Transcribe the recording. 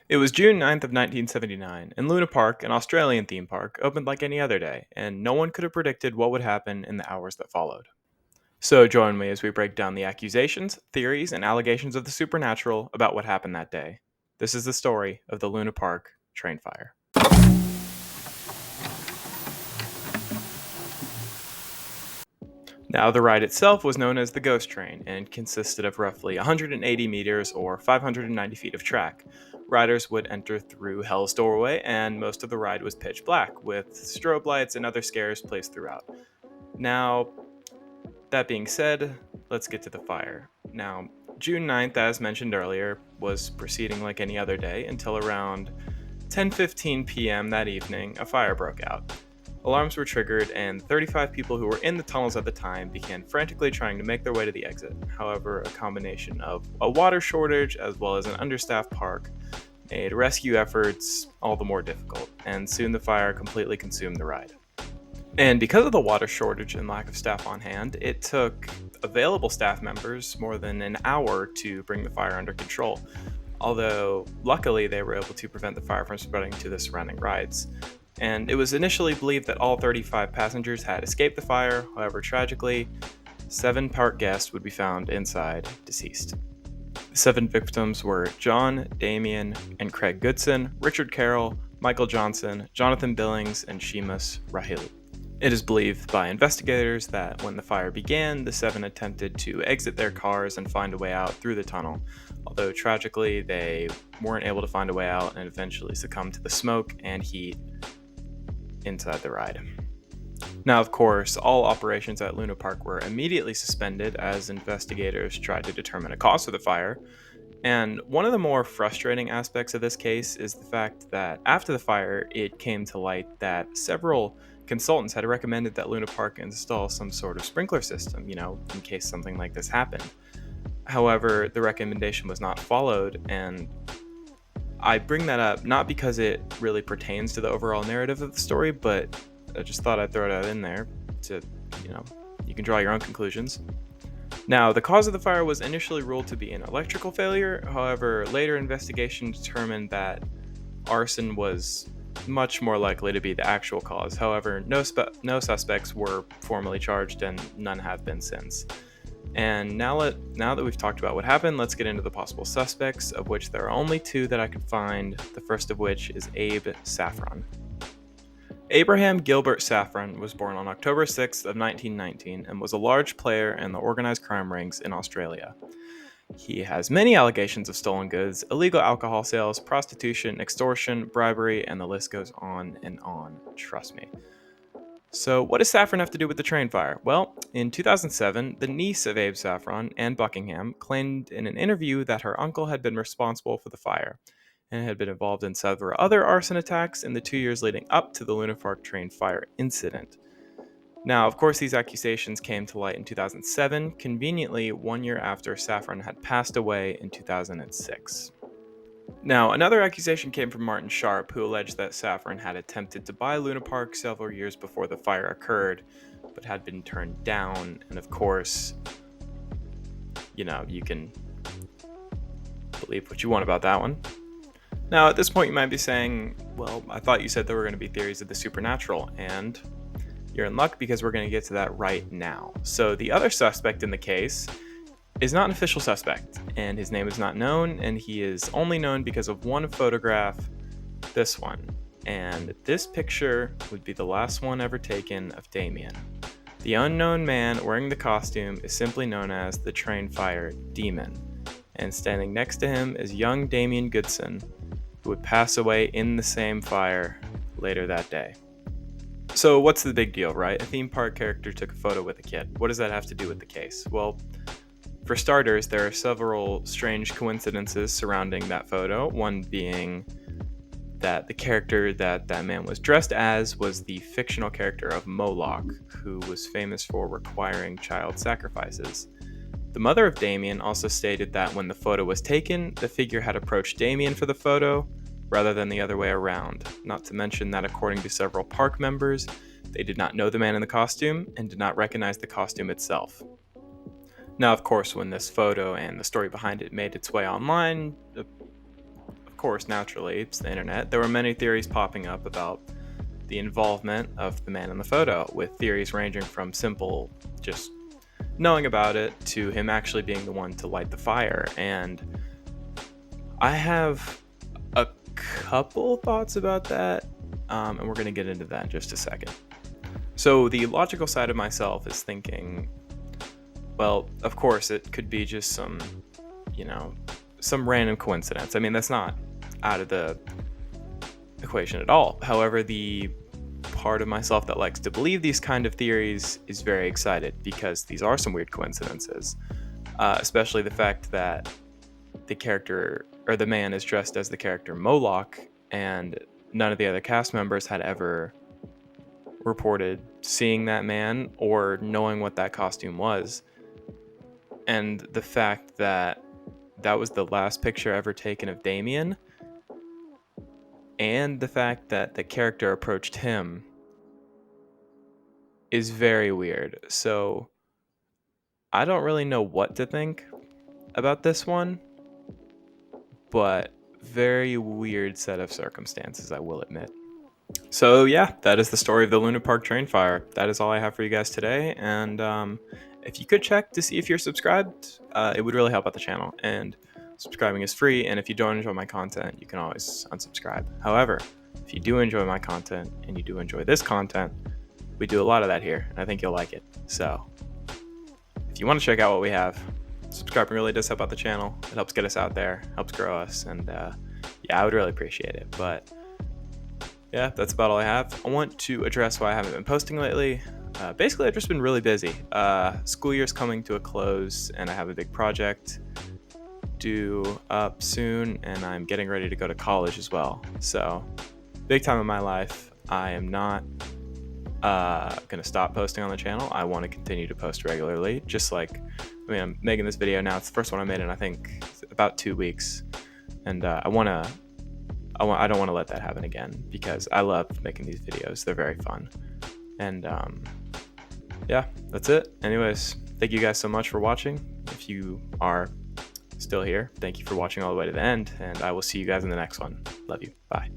It was June 9th of 1979, and Luna Park, an Australian theme park, opened like any other day, and no one could have predicted what would happen in the hours that followed. So join me as we break down the accusations, theories, and allegations of the supernatural about what happened that day. This is the story of the Luna Park train fire. Now, the ride itself was known as the Ghost Train and consisted of roughly 180 meters or 590 feet of track. Riders would enter through Hell's Doorway, and most of the ride was pitch black, with strobe lights and other scares placed throughout. Now, that being said, let's get to the fire. Now, June 9th, as mentioned earlier, was proceeding like any other day until around 10:15 p.m. that evening, a fire broke out. Alarms were triggered, and 35 people who were in the tunnels at the time began frantically trying to make their way to the exit. However, a combination of a water shortage as well as an understaffed park made rescue efforts all the more difficult, and soon the fire completely consumed the ride. And because of the water shortage and lack of staff on hand, it took available staff members more than an hour to bring the fire under control. Although, luckily, they were able to prevent the fire from spreading to the surrounding rides. And it was initially believed that all 35 passengers had escaped the fire. However, tragically, 7 park guests would be found inside, deceased. The 7 victims were John, Damien, and Craig Goodson, Richard Carroll, Michael Johnson, Jonathan Billings, and Seamus Rahili. It is believed by investigators that when the fire began, the 7 attempted to exit their cars and find a way out through the tunnel, although tragically they weren't able to find a way out and eventually succumbed to the smoke and heat inside the ride. Now, of course, all operations at Luna Park were immediately suspended as investigators tried to determine a cause for the fire. And one of the more frustrating aspects of this case is the fact that after the fire, it came to light that several consultants had recommended that Luna Park install some sort of sprinkler system, in case something like this happened. However, the recommendation was not followed, and I bring that up not because it really pertains to the overall narrative of the story, but I just thought I'd throw that in there to, you can draw your own conclusions. Now, the cause of the fire was initially ruled to be an electrical failure. However, later investigation determined that arson was much more likely to be the actual cause. However, no suspects were formally charged, and none have been since. And now that we've talked about what happened, let's get into the possible suspects, of which there are only 2 that I could find, the first of which is Abe Saffron. Abraham Gilbert Saffron was born on October 6th of 1919 and was a large player in the organized crime rings in Australia. He has many allegations of stolen goods, illegal alcohol sales, prostitution, extortion, bribery, and the list goes on and on, trust me. So what does Saffron have to do with the train fire? Well, in 2007, the niece of Abe Saffron, Anne Buckingham, claimed in an interview that her uncle had been responsible for the fire and had been involved in several other arson attacks in the 2 years leading up to the Luna Park train fire incident. Now, of course, these accusations came to light in 2007, conveniently 1 year after Saffron had passed away in 2006. Now, another accusation came from Martin Sharp, who alleged that Saffron had attempted to buy Luna Park several years before the fire occurred, but had been turned down. And of course, you can believe what you want about that one. Now, at this point, you might be saying, well, I thought you said there were going to be theories of the supernatural, and you're in luck because we're going to get to that right now. So the other suspect in the case is not an official suspect, and his name is not known, and he is only known because of one photograph, this one. And this picture would be the last one ever taken of Damien. The unknown man wearing the costume is simply known as the train fire demon, and standing next to him is young Damien Goodson, who would pass away in the same fire later that day. So what's the big deal, right? A theme park character took a photo with a kid. What does that have to do with the case? Well, for starters, there are several strange coincidences surrounding that photo, one being that the character that man was dressed as was the fictional character of Moloch, who was famous for requiring child sacrifices. The mother of Damien also stated that when the photo was taken, the figure had approached Damien for the photo, rather than the other way around. Not to mention that according to several park members, they did not know the man in the costume and did not recognize the costume itself. Now, of course, when this photo and the story behind it made its way online, of course, naturally, it's the internet, there were many theories popping up about the involvement of the man in the photo, with theories ranging from simple just knowing about it to him actually being the one to light the fire. And I have a couple thoughts about that, and we're going to get into that in just a second. So the logical side of myself is thinking, well, of course, it could be just some random coincidence. I mean, that's not out of the equation at all. However, the part of myself that likes to believe these kind of theories is very excited because these are some weird coincidences, especially the fact that the character or the man is dressed as the character Moloch, and none of the other cast members had ever reported seeing that man or knowing what that costume was. And the fact that that was the last picture ever taken of Damien, and the fact that the character approached him is very weird. So I don't really know what to think about this one, but very weird set of circumstances, I will admit. So yeah, that is the story of the Luna Park train fire. That is all I have for you guys today, and if you could check to see if you're subscribed, it would really help out the channel, and subscribing is free, and if you don't enjoy my content, you can always unsubscribe. However, if you do enjoy my content, and you do enjoy this content, we do a lot of that here, and I think you'll like it. So if you want to check out what we have, subscribing really does help out the channel. It helps get us out there, helps grow us, and yeah, I would really appreciate it. But yeah, that's about all I have. I want to address why I haven't been posting lately. Basically, I've just been really busy. School year's coming to a close, and I have a big project due up soon, and I'm getting ready to go to college as well. So, big time in my life. I am not gonna stop posting on the channel. I want to continue to post regularly, just like, I mean, I'm making this video now. It's the first one I made in, I think, about 2 weeks, and I don't want to let that happen again because I love making these videos. They're very fun. And yeah, that's it. Anyways, thank you guys so much for watching. If you are still here, thank you for watching all the way to the end, and I will see you guys in the next one. Love you. Bye.